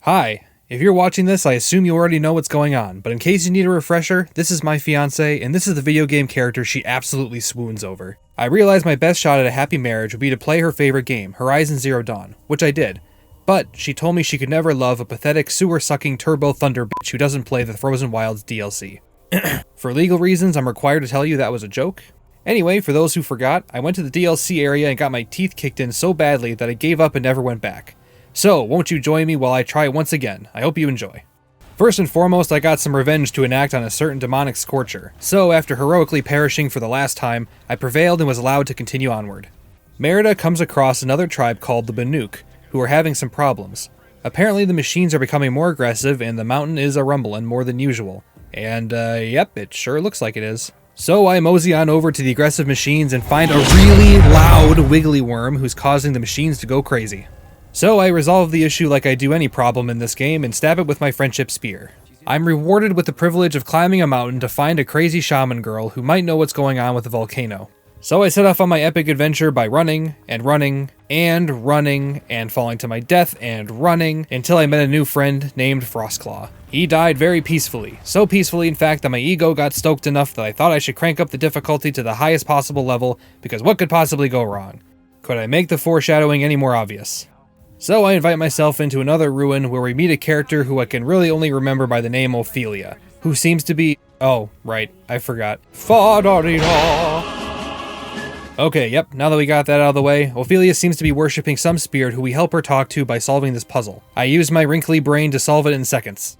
Hi. If you're watching this, I assume you already know what's going on, but in case you need a refresher, this is my fiancée, and this is the video game character she absolutely swoons over. I realized my best shot at a happy marriage would be to play her favorite game, Horizon Zero Dawn, which I did. But she told me she could never love a pathetic sewer-sucking turbo thunder bitch who doesn't play the Frozen Wilds DLC. For legal reasons, I'm required to tell you that was a joke. Anyway, for those who forgot, I went to the DLC area and got my teeth kicked in so badly that I gave up and never went back. So, won't you join me while I try once again? I hope you enjoy. First and foremost, I got some revenge to enact on a certain demonic scorcher. So, after heroically perishing for the last time, I prevailed and was allowed to continue onward. Merida comes across another tribe called the Banuk, who are having some problems. Apparently the machines are becoming more aggressive and the mountain is a-rumbling more than usual. And, yep, it sure looks like it is. So I mosey on over to the aggressive machines and find a really loud wiggly worm who's causing the machines to go crazy. So I resolve the issue like I do any problem in this game and stab it with my friendship spear. I'm rewarded with the privilege of climbing a mountain to find a crazy shaman girl who might know what's going on with the volcano. So I set off on my epic adventure by running, and running, and running, and falling to my death, and running, until I met a new friend named Frostclaw. He died very peacefully. So peacefully, in fact, that my ego got stoked enough that I thought I should crank up the difficulty to the highest possible level, because what could possibly go wrong? Could I make the foreshadowing any more obvious? So I invite myself into another ruin where we meet a character who I can really only remember by the name Ophelia, who seems to be... oh, right, I forgot. Fa-da-dee-da. Okay, yep, now that we got that out of the way, Ophelia seems to be worshipping some spirit who we help her talk to by solving this puzzle. I used my wrinkly brain to solve it in seconds.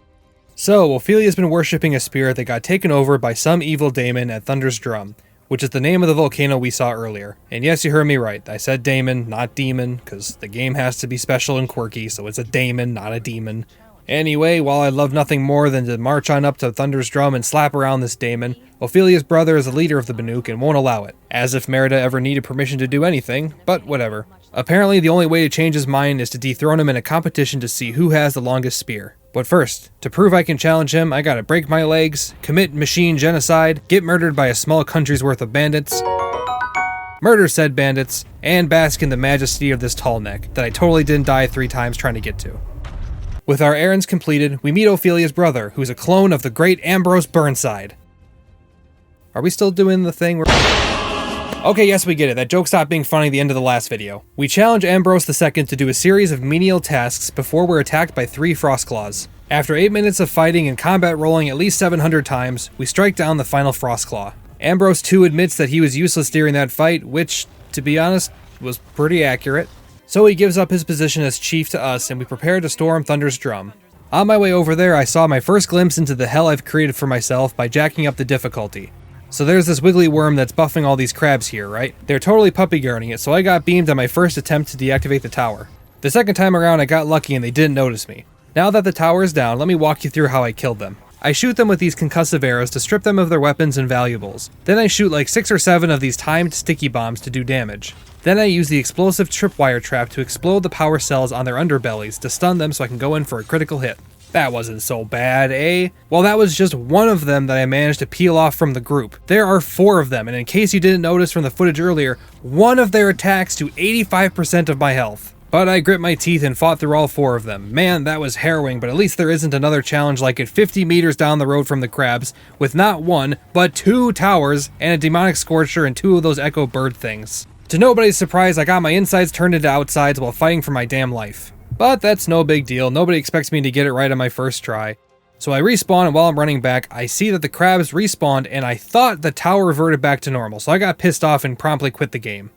So, Ophelia's been worshipping a spirit that got taken over by some evil daemon at Thunder's Drum, which is the name of the volcano we saw earlier. And yes, you heard me right, I said daemon, not demon, because the game has to be special and quirky, so it's a daemon, not a demon. Anyway, while I love nothing more than to march on up to Thunder's Drum and slap around this daemon, Ophelia's brother is the leader of the Banuk and won't allow it. As if Merida ever needed permission to do anything, but whatever. Apparently the only way to change his mind is to dethrone him in a competition to see who has the longest spear. But first, to prove I can challenge him, I gotta break my legs, commit machine genocide, get murdered by a small country's worth of bandits, murder said bandits, and bask in the majesty of this tall neck that I totally didn't die 3 times trying to get to. With our errands completed, we meet Ophelia's brother, who's a clone of the great Ambrose Burnside. Are we still doing the thing where... Okay, yes, we get it. That joke stopped being funny at the end of the last video. We challenge Ambrose II to do a series of menial tasks before we're attacked by 3 Frostclaws. After 8 minutes of fighting and combat rolling at least 700 times, we strike down the final Frostclaw. Ambrose II admits that he was useless during that fight, which, to be honest, was pretty accurate. So he gives up his position as chief to us, and we prepare to storm Thunder's Drum. On my way over there, I saw my first glimpse into the hell I've created for myself by jacking up the difficulty. So there's this wiggly worm that's buffing all these crabs here, right? They're totally puppy guarding it, so I got beamed on my first attempt to deactivate the tower. The second time around, I got lucky and they didn't notice me. Now that the tower is down, let me walk you through how I killed them. I shoot them with these concussive arrows to strip them of their weapons and valuables. Then I shoot like 6 or 7 of these timed sticky bombs to do damage. Then I use the explosive tripwire trap to explode the power cells on their underbellies to stun them so I can go in for a critical hit. That wasn't so bad, eh? Well, that was just one of them that I managed to peel off from the group. There are 4 of them, and in case you didn't notice from the footage earlier, one of their attacks to 85% of my health. But I grit my teeth and fought through all 4 of them. Man, that was harrowing, but at least there isn't another challenge like it 50 meters down the road from the crabs, with not 1, but 2 towers, and a demonic scorcher and 2 of those echo bird things. To nobody's surprise, I got my insides turned into outsides while fighting for my damn life. But that's no big deal, nobody expects me to get it right on my first try. So I respawn, and while I'm running back, I see that the crabs respawned, and I thought the tower reverted back to normal, so I got pissed off and promptly quit the game.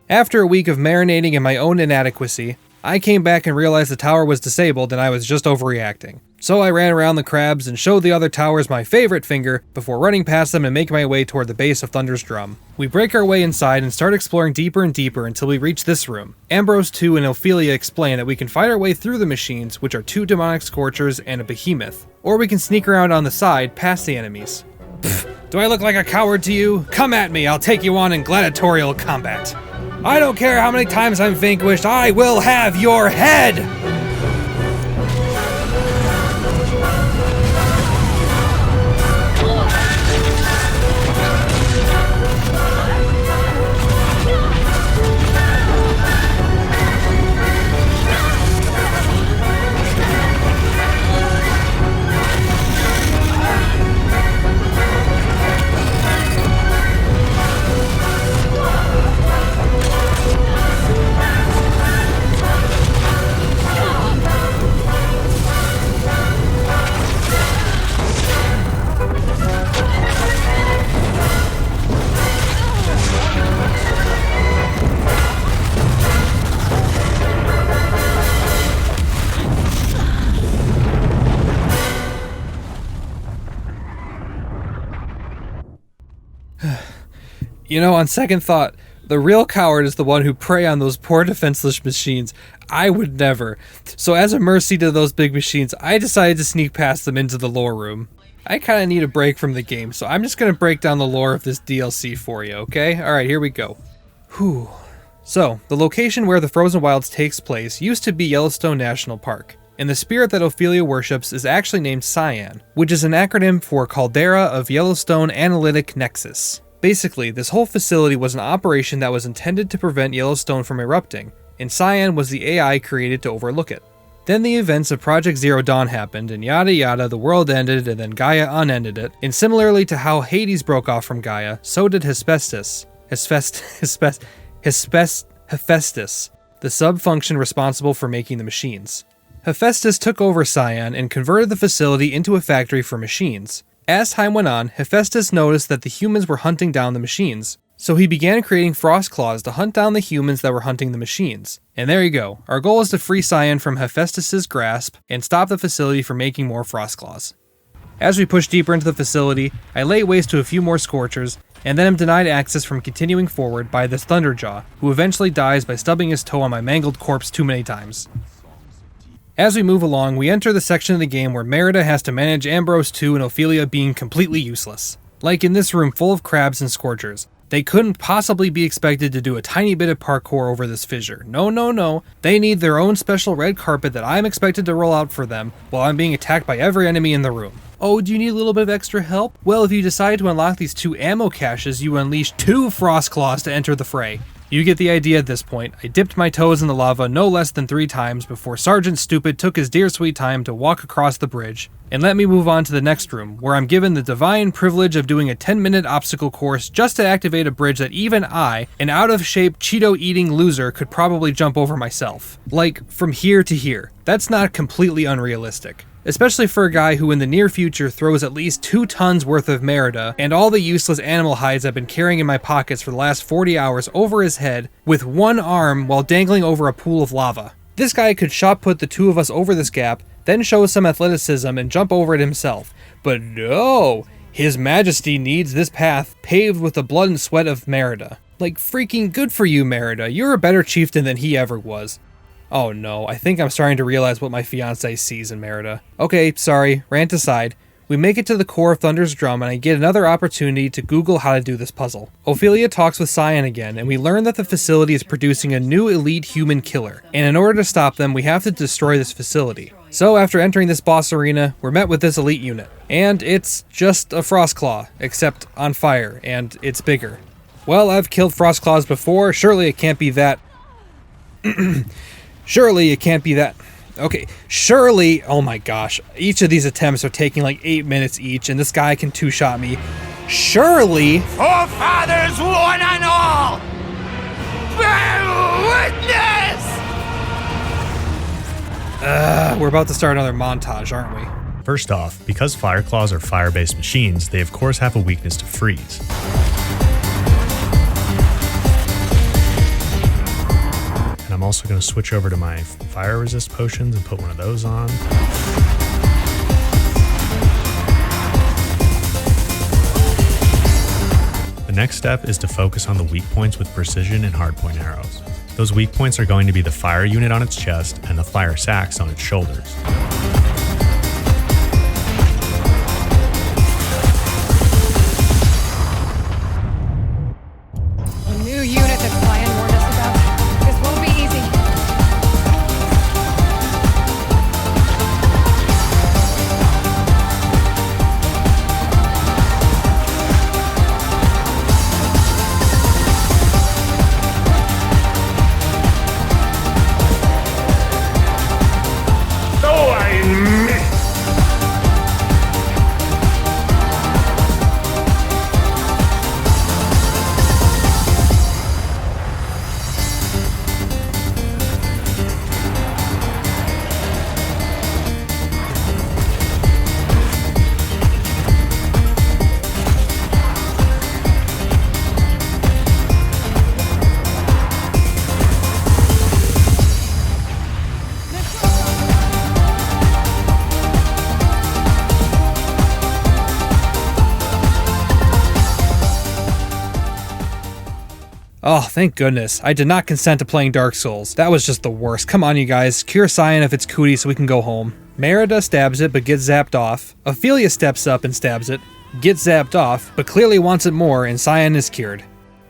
After a week of marinating in my own inadequacy, I came back and realized the tower was disabled and I was just overreacting. So I ran around the crabs and showed the other towers my favorite finger before running past them and making my way toward the base of Thunder's Drum. We break our way inside and start exploring deeper and deeper until we reach this room. Ambrose II and Ophelia explain that we can fight our way through the machines, which are 2 demonic scorchers and a behemoth, or we can sneak around on the side past the enemies. Pfft, do I look like a coward to you? Come at me, I'll take you on in gladiatorial combat. I don't care how many times I'm vanquished, I will have your head! You know, on second thought, the real coward is the one who prey on those poor defenseless machines. I would never. So as a mercy to those big machines, I decided to sneak past them into the lore room. I kinda need a break from the game, so I'm just gonna break down the lore of this DLC for you, okay? Alright, here we go. Whew. So, the location where the Frozen Wilds takes place used to be Yellowstone National Park, and the spirit that Ophelia worships is actually named Cyan, which is an acronym for Caldera of Yellowstone Analytic Nexus. Basically, this whole facility was an operation that was intended to prevent Yellowstone from erupting, and Cyan was the AI created to overlook it. Then the events of Project Zero Dawn happened, and yada yada, the world ended, and then Gaia unended it, and similarly to how Hades broke off from Gaia, so did Hephaestus, the sub-function responsible for making the machines. Hephaestus took over Cyan and converted the facility into a factory for machines. As time went on, Hephaestus noticed that the humans were hunting down the machines, so he began creating frost claws to hunt down the humans that were hunting the machines. And there you go, our goal is to free Cyan from Hephaestus' grasp and stop the facility from making more frost claws. As we push deeper into the facility, I lay waste to a few more Scorchers, and then am denied access from continuing forward by this Thunderjaw, who eventually dies by stubbing his toe on my mangled corpse too many times. As we move along, we enter the section of the game where Merida has to manage Ambrose 2 and Ophelia being completely useless. Like in this room full of crabs and Scorchers. They couldn't possibly be expected to do a tiny bit of parkour over this fissure. No. They need their own special red carpet that I'm expected to roll out for them while I'm being attacked by every enemy in the room. Oh, do you need a little bit of extra help? Well, if you decide to unlock these 2 ammo caches, you unleash 2 frost claws to enter the fray. You get the idea at this point. I dipped my toes in the lava no less than 3 times before Sergeant Stupid took his dear sweet time to walk across the bridge and let me move on to the next room, where I'm given the divine privilege of doing a 10-minute obstacle course just to activate a bridge that even I, an out-of-shape Cheeto-eating loser, could probably jump over myself. Like, from here to here. That's not completely unrealistic. Especially for a guy who in the near future throws at least 2 tons worth of Merida and all the useless animal hides I've been carrying in my pockets for the last 40 hours over his head with one arm while dangling over a pool of lava. This guy could shot put the 2 of us over this gap, then show some athleticism and jump over it himself. But no! His Majesty needs this path paved with the blood and sweat of Merida. Like, freaking good for you, Merida. You're a better chieftain than he ever was. Oh no, I think I'm starting to realize what my fiancé sees in Merida. Okay, sorry, rant aside. We make it to the core of Thunder's drum and I get another opportunity to Google how to do this puzzle. Ophelia talks with Cyan again, and we learn that the facility is producing a new elite human killer, and in order to stop them, we have to destroy this facility. So after entering this boss arena, we're met with this elite unit. And it's just a Frostclaw, except on fire, and it's bigger. Well, I've killed Frostclaws before, surely it can't be that... Surely it can't be that... Okay, surely... Oh my gosh. Each of these attempts are taking like 8 minutes each, and this guy can two-shot me. Surely... Forefathers one and all! Bear witness! We're about to start another montage, aren't we? First off, because Fireclaws are fire-based machines, they of course have a weakness to freeze. And I'm also going to switch over to my fire resist potions and put one of those on. The next step is to focus on the weak points with precision and hardpoint arrows. Those weak points are going to be the fire unit on its chest and the fire sacks on its shoulders. A new unit that Cyan warned us about. This won't be easy. So I Oh, thank goodness. I did not consent to playing Dark Souls. That was just the worst. Come on, you guys. Cure Cyan if it's cootie so we can go home. Merida stabs it but gets zapped off. Ophelia steps up and stabs it, gets zapped off, but clearly wants it more, and Cyan is cured.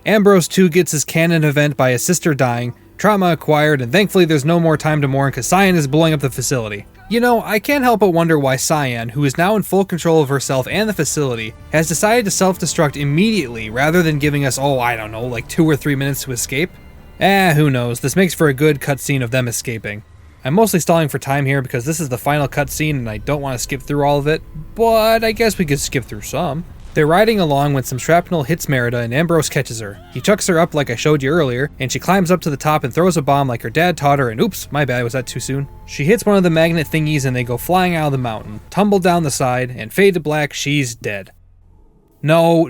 Ambrose too gets his canon event by his sister dying, trauma acquired, and thankfully there's no more time to mourn because Cyan is blowing up the facility. You know, I can't help but wonder why Cyan, who is now in full control of herself and the facility, has decided to self-destruct immediately rather than giving us, I don't know, like 2 or 3 minutes to escape? Who knows, this makes for a good cutscene of them escaping. I'm mostly stalling for time here because this is the final cutscene and I don't want to skip through all of it, but I guess we could skip through some. They're riding along when some shrapnel hits Merida and Ambrose catches her. He chucks her up like I showed you earlier, and she climbs up to the top and throws a bomb like her dad taught her, and oops, my bad, was that too soon? She hits one of the magnet thingies and they go flying out of the mountain, tumble down the side, and fade to black, she's dead. No.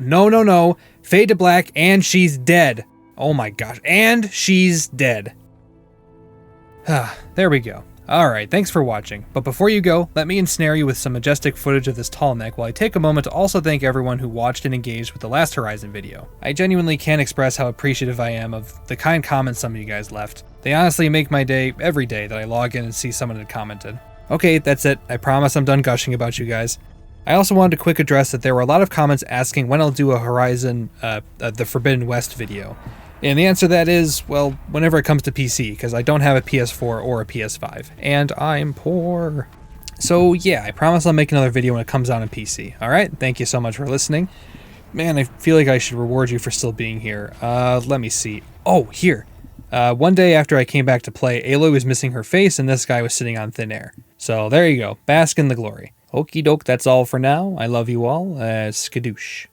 Fade to black and she's dead. Oh my gosh, and she's dead. There we go. Alright, thanks for watching, but before you go, let me ensnare you with some majestic footage of this tall neck while I take a moment to also thank everyone who watched and engaged with the last Horizon video. I genuinely can't express how appreciative I am of the kind comments some of you guys left. They honestly make my day every day that I log in and see someone had commented. Okay, that's it. I promise I'm done gushing about you guys. I also wanted to quick address that there were a lot of comments asking when I'll do a Horizon, the Forbidden West video. And the answer to that is, well, whenever it comes to PC, because I don't have a PS4 or a PS5, and I'm poor. So yeah, I promise I'll make another video when it comes out on PC. Alright, thank you so much for listening. Man, I feel like I should reward you for still being here. Let me see. Oh, here. One day after I came back to play, Aloy was missing her face and this guy was sitting on thin air. So there you go, bask in the glory. Okie doke, that's all for now. I love you all. Skadoosh.